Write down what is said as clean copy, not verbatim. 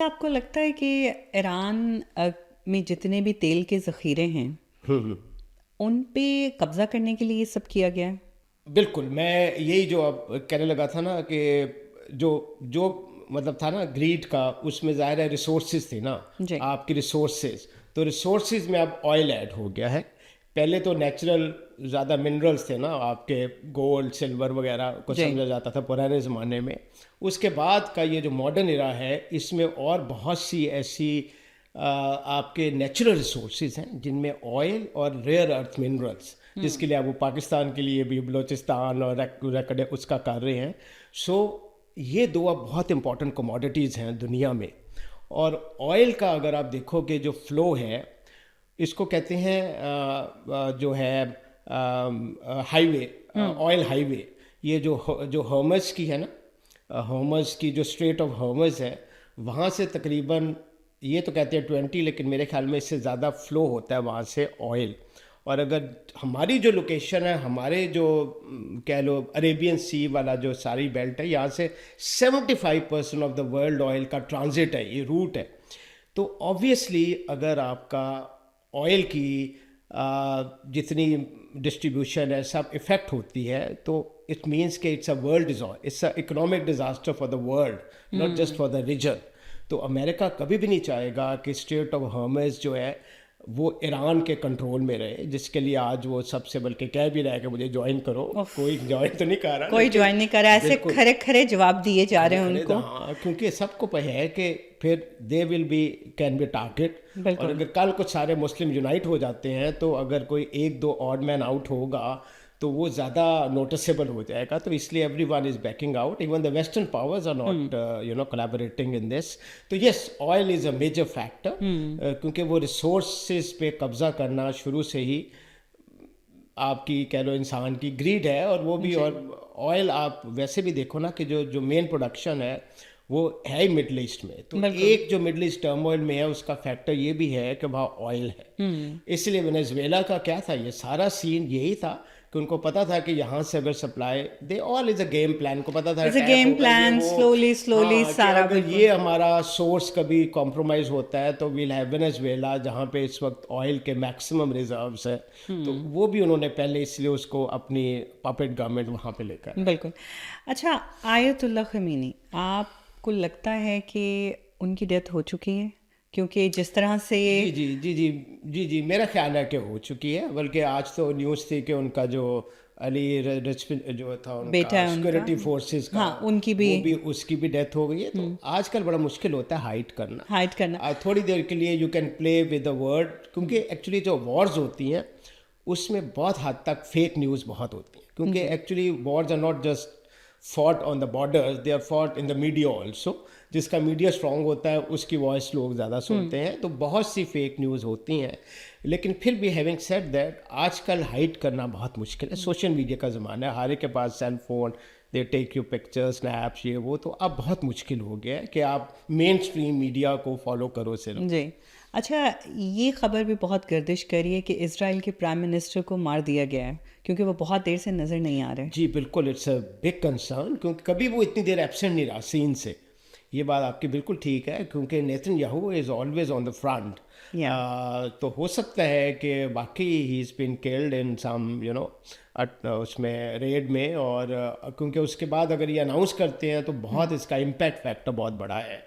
آپ کو لگتا ہے کہ ایران میں جتنے بھی تیل کے ذخیرے ہیں ان پہ قبضہ کرنے کے لیے یہ سب کیا گیا ہے؟ بالکل، میں یہی جو اب کہنے لگا تھا نا کہ جو مطلب تھا نا گریڈ کا، اس میں ظاہر ہے ریسورسز تھے نا، جی آپ کی ریسورسز، تو ریسورسز میں اب آئل ایڈ ہو گیا ہے. پہلے تو نیچرل زیادہ منرلس تھے نا، آپ کے گولڈ سلور وغیرہ کو جی سمجھا جاتا تھا پرانے زمانے میں. اس کے بعد کا یہ جو ماڈرن ایرا ہے، اس میں اور بہت سی ایسی آپ کے نیچرل ریسورسز ہیں جن میں آئل اور ریئر ارتھ منرلس، جس کے لیے اب وہ پاکستان کے لیے بھی بلوچستان اور ریکڈ اس کا کر رہے ہیں. سو یہ دو اب بہت امپورٹنٹ کوموڈیٹیز ہیں دنیا میں. اور آئل کا اگر آپ دیکھو کہ جو فلو ہے، اس کو کہتے ہیں جو ہے ہائی وے، آئل ہائی وے. یہ جو ہرمز کی ہے نا، ہرمز کی جو اسٹریٹ آف ہرمز ہے، وہاں سے تقریباً یہ تو کہتے ہیں 20، لیکن میرے خیال میں اس سے زیادہ فلو ہوتا ہے وہاں سے آئل. اور اگر ہماری جو لوکیشن ہے، ہمارے جو کہہ لو عریبین سی والا جو ساری بیلٹ ہے، یہاں سے 75% آف دا ورلڈ آئل کا ٹرانزٹ ہے، یہ روٹ ہے. تو آبویسلی اگر آپ کا آئل کی جتنی ڈسٹریبیوشن ہے سب افیکٹ ہوتی ہے، تو اٹ مینس کہ it's a world it's a economic disaster for the world, not just for the region. تو امریکہ کبھی بھی نہیں چاہے گا کہ اسٹریٹ آف ہرمز جو ہے وہ ایران کے کنٹرول میں رہے، جس کے لیے آج وہ سب سے بلکہ کہہ بھی رہا ہے کہ مجھے جوائن کرو. کوئی جوائن تو نہیں کر رہا، کوئی جوائن نہیں کر رہا، ایسے کھڑے کھڑے جواب دیے جا رہے ہیں ان کو. ہاں، کیونکہ سب کو ہے کہ پھر they will be can be target. اور اگر کل کچھ سارے مسلم یونائٹ ہو جاتے ہیں، تو اگر کوئی ایک دو آڈ مین آؤٹ ہوگا تو وہ زیادہ نوٹسیبل ہو جائے گا. تو اس لیے everyone is backing out, even the western powers are not collaborating in this. تو yes, oil is a major factor, کیونکہ وہ ریسورسز پہ قبضہ کرنا شروع سے ہی آپ کی کہہ لو انسان کی گریڈ ہے. اور وہ بھی، اور آئل آپ ویسے بھی دیکھو نا کہ جو مین پروڈکشن ہے وہ ہے ہی مڈل ایسٹ میں. تو ایک جو مڈل ایسٹ ٹرموائل میں ہے، اس کا فیکٹر یہ بھی ہے کہ وہاں آئل ہے. اس لیے وینیزویلا کا کیا تھا، یہ سارا سین یہی تھا کہ ان کو پتا تھا کہ یہاں سے اگر supply, they all is a game plan, کو پتا تھا گیم پلان سلولی سارا. اگر یہ ہمارا سورس کبھی کمپرومائز ہوتا ہے تو ویل ہیو وینیزویلا، جہاں پہ اس وقت آئل کے میکسیمم ریزروز ہیں. تو وہ بھی انہوں نے پہلے اس لیے اس کو اپنی پاپٹ گورنمنٹ وہاں پہ لے کر. بالکل. اچھا، آیت اللہ خمینی، آپ کو لگتا ہے کہ ان کی ڈیتھ ہو چکی ہے؟ کیونکہ جس طرح سے جی میرا خیال ہے کہ ہو چکی ہے. بلکہ آج تو نیوز تھی کہ ان کا جو علی جو تھا ان کا سیکورٹی فورسز کا، ان کی بھی اس کی بھی ڈیتھ ہو گئی ہے. تو آج کل بڑا مشکل ہوتا ہے ہائڈ کرنا. تھوڑی دیر کے لیے you can play with the word, کیونکہ ایکچولی جو وارز ہوتی ہیں اس میں بہت حد تک فیک نیوز بہت ہوتی ہیں. کیونکہ actually wars are not just fought on the borders, they are fought in the media also. جس کا میڈیا اسٹرانگ ہوتا ہے اس کی وائس لوگ زیادہ سنتے ہیں. تو بہت سی فیک نیوز ہوتی ہیں. لیکن پھر بھی ہیونگ سیڈ دیٹ، آج کل ہائڈ کرنا بہت مشکل ہے. سوشل میڈیا کا زمانہ ہے، ہر ایک کے پاس cell phone, they take you pictures, snaps, یہ وہ. تو اب بہت مشکل ہو گیا ہے کہ آپ مین اسٹریم میڈیا کو فالو کرو صرف. جی. اچھا، یہ خبر بھی بہت گردش کر رہی ہے کہ اسرائیل کے پرائم منسٹر کو مار دیا گیا ہے کیونکہ وہ بہت دیر سے نظر نہیں آ رہے. جی بالکل، اٹس اے بگ کنسرن، کیونکہ کبھی وہ اتنی دیر ایبسینٹ نہیں رہا سین سے. یہ بات آپ کی بالکل ٹھیک ہے، کیونکہ Nitin Yahoo is always on the front. تو ہو سکتا ہے کہ واقعی ہی از بین کلڈ ان سم اس میں ریڈ میں. اور کیونکہ اس کے بعد اگر یہ اناؤنس کرتے ہیں تو بہت اس کا امپیکٹ فیکٹر بہت بڑا ہے.